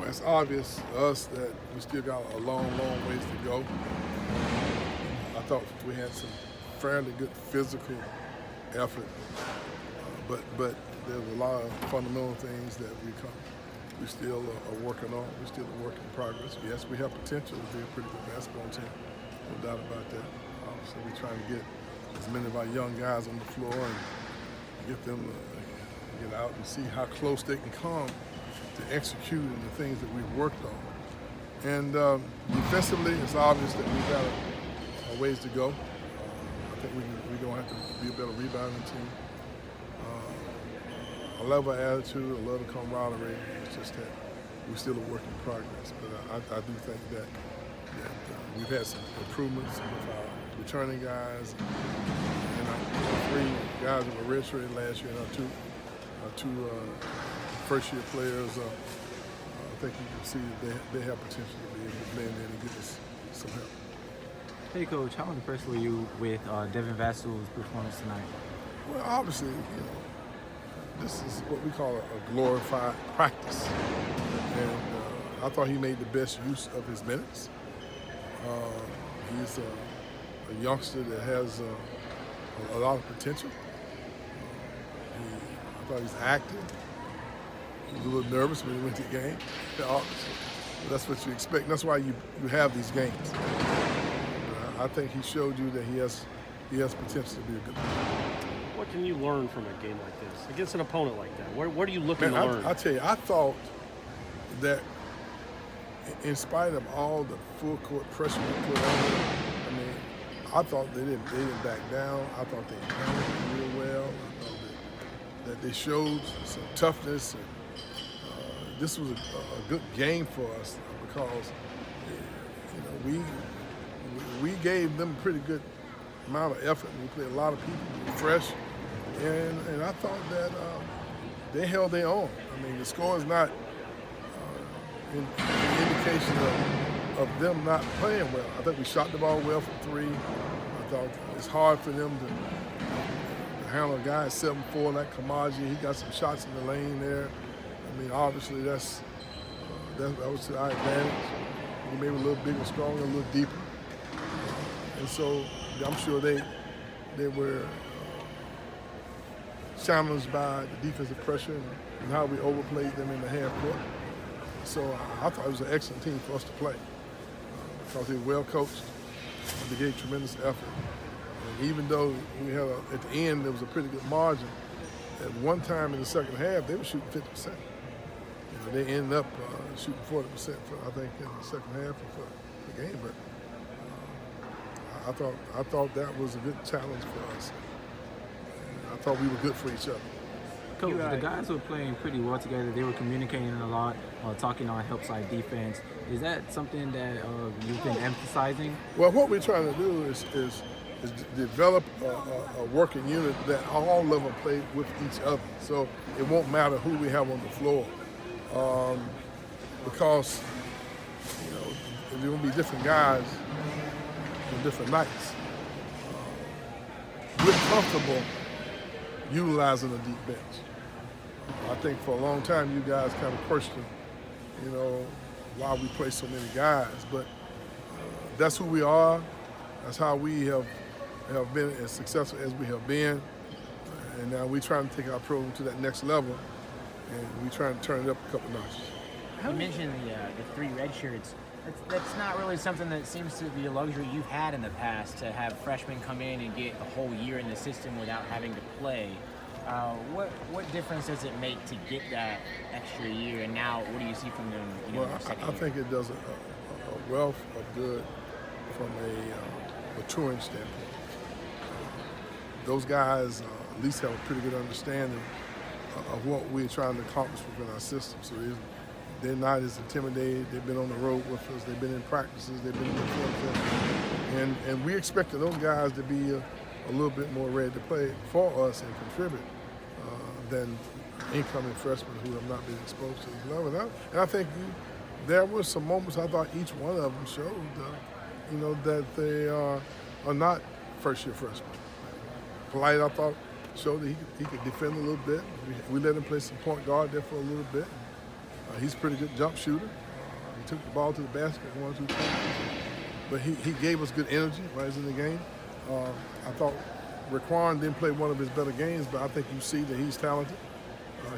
Well, it's obvious to us that we still got a long, long ways to go. I thought we had some fairly good physical effort, but there's a lot of fundamental things that we still are working on. We're still a work in progress. Yes, we have potential to be a pretty good basketball team, no doubt about that. Obviously, we're trying to get as many of our young guys on the floor and get them to get out and see how close they can come to executing the things that we've worked on. And defensively, it's obvious that we've got a ways to go. I think we're going to have to be a better rebounding team. A level of attitude, a level of camaraderie. It's just that we're still a work in progress. But I do think that we've had some improvements with our returning guys and our three guys that were redshirted last year and our two first-year players. I think you can see that they have potential to be able to blend in and give us some help. Hey, Coach, how impressed were you with Devin Vassell's performance tonight? Well, obviously, this is what we call a glorified practice. And I thought he made the best use of his minutes. He's a youngster that has a lot of potential. I thought he's active. He was a little nervous when he went to the game. Obviously. That's what you expect. That's why you have these games. I think he showed you that he has potential to be a good player. What can you learn from a game like this against an opponent like that? What are you looking to learn? I tell you, I thought that in spite of all the full court pressure we put on them, I thought they didn't back down. I thought they handled it real well. I thought that they showed some toughness. And, this was a good game for us because we gave them a pretty good amount of effort. We played a lot of people, we were fresh, and I thought that they held their own. The score is not an indication of them not playing well. I think we shot the ball well from three. I thought it's hard for them to handle a guy at 7'4" like Kamaji. He got some shots in the lane there. Obviously that was to our advantage. We maybe a little bigger, stronger, a little deeper. And so I'm sure they were challenged by the defensive pressure and how we overplayed them in the half court. So I thought it was an excellent team for us to play because they were well coached. They gave tremendous effort. And even though we had at the end there was a pretty good margin, at one time in the second half they were shooting 50%. They ended up shooting 40%, I think, in the second half of the game. But I thought that was a good challenge for us. I thought we were good for each other. Coach, the guys were playing pretty well together. They were communicating a lot, talking on help side defense. Is that something that you've been emphasizing? Well, what we're trying to do is develop a working unit that all of them play with each other. So it won't matter who we have on the floor. Because there will be different guys on different nights. We're comfortable utilizing a deep bench. I think for a long time you guys kind of questioned, why we play so many guys. But that's who we are. That's how we have been as successful as we have been. And now we're trying to take our program to that next level. And we're trying to turn it up a couple notches. You mentioned the three red shirts. That's not really something that seems to be a luxury you've had in the past, to have freshmen come in and get a whole year in the system without having to play. What difference does it make to get that extra year? And now, what do you see from them? I think it does a wealth of good from a maturing standpoint. Those guys at least have a pretty good understanding of what we're trying to accomplish within our system. So they're not as intimidated. They've been on the road with us. They've been in practices. They've been in the field. And we expected those guys to be a little bit more ready to play for us and contribute than incoming freshmen who have not been exposed to this level. And I think there were some moments I thought each one of them showed, that they are not first-year freshmen. Polite, I thought, showed that he could defend a little bit. We let him play some point guard there for a little bit. He's a pretty good jump shooter. He took the ball to the basket 1 or 2 times. But he gave us good energy while he's in the game. I thought Raquan didn't play one of his better games, but I think you see that he's talented.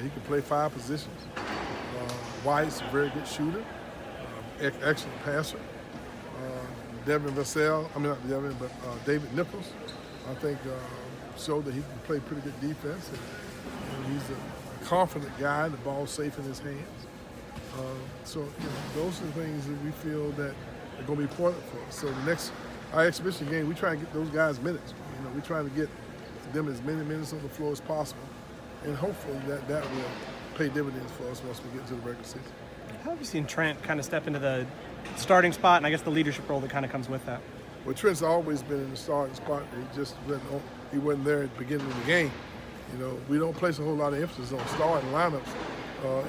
He can play 5 positions. White's a very good shooter, excellent passer. Devin Vassell, I mean not Devin, but David Nichols, I think showed that he can play pretty good defense. And he's a confident guy, the ball's safe in his hands. So those are the things that we feel that are going to be important for us. So our exhibition game, we try to get those guys minutes. We try to get them as many minutes on the floor as possible, and hopefully that will pay dividends for us once we get to the regular season. How have you seen Trent kind of step into the starting spot, and I guess the leadership role that kind of comes with that? Well, Trent's always been in the starting spot. He wasn't there at the beginning of the game. We don't place a whole lot of emphasis on starting lineups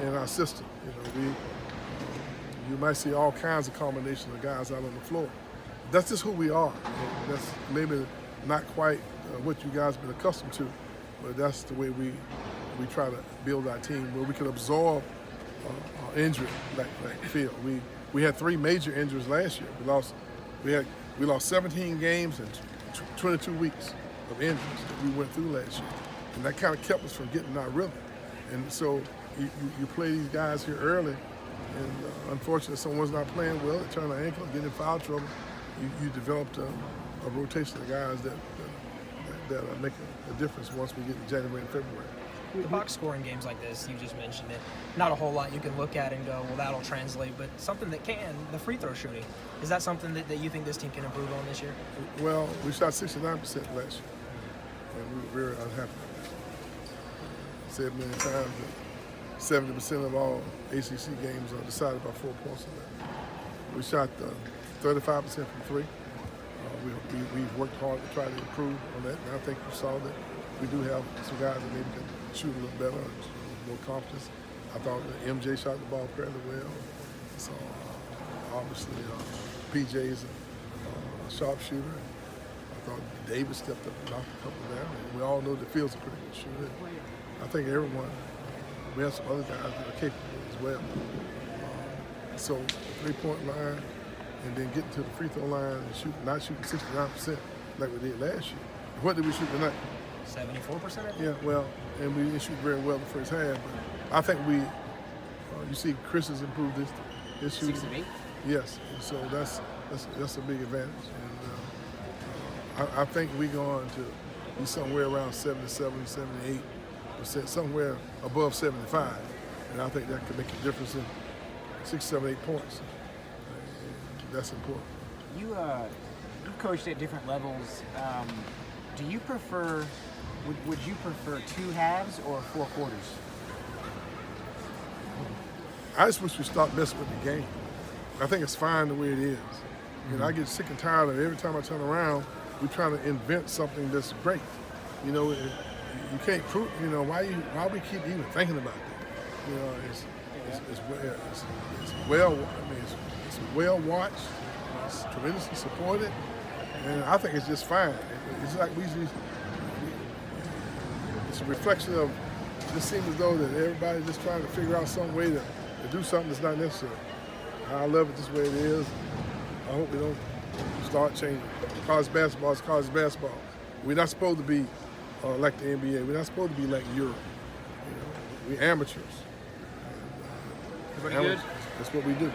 in our system. You might see all kinds of combinations of guys out on the floor. That's just who we are. And that's maybe not quite what you guys have been accustomed to, but that's the way we try to build our team, where we can absorb injury like Phil. We had 3 major injuries last year. We lost 17 games and 22 weeks of injuries that we went through last year, and that kind of kept us from getting our rhythm. And so you play these guys here early, and unfortunately someone's not playing well, they turn their ankle, get in foul trouble. You developed a rotation of guys that are making a difference once we get to January and February. The box scoring games like this, you just mentioned it, not a whole lot you can look at and go, well, that'll translate, but something that can, the free throw shooting. Is that something that you think this team can improve on this year? Well, we shot 69% last year, and we were very unhappy. I said many times that 70% of all ACC games are decided by 4 points or less. We shot 35% from 3. We've worked hard to try to improve on that, and I think you saw that we do have some guys that maybe can shoot a little better, more confidence. I thought that MJ shot the ball fairly well. So obviously PJ's a sharpshooter. I thought Davis stepped up and knocked a couple down. And we all know that Phil's a pretty good shooter. I think everyone, we have some other guys that are capable as well. So 3-point line, and then getting to the free throw line and not shooting 69% like we did last year. What did we shoot tonight? 74%? Yeah, well, and we didn't shoot very well the first half, but I think you see Chris has improved his shooting. 6 of 8? Yes, and so that's a big advantage. And I think we're going to be somewhere around 77, 78%, somewhere above 75. And I think that could make a difference in 6, 7, 8 points. And that's important. You coached at different levels. Do you prefer? Would you prefer 2 halves or 4 quarters? I just wish we stop messing with the game. I think it's fine the way it is. I get sick and tired of every time I turn around, we're trying to invent something that's great. You can't prove. Why we keep even thinking about that? It's well. I mean, it's well watched. It's tremendously supported, and I think it's just fine. It's like it's a reflection of. It just seems as though that everybody's just trying to figure out some way to do something that's not necessary. I love it this way it is. I hope we don't start changing. College basketball is college basketball. We're not supposed to be like the NBA. We're not supposed to be like Europe. We're amateurs. Everybody good? That's what we do.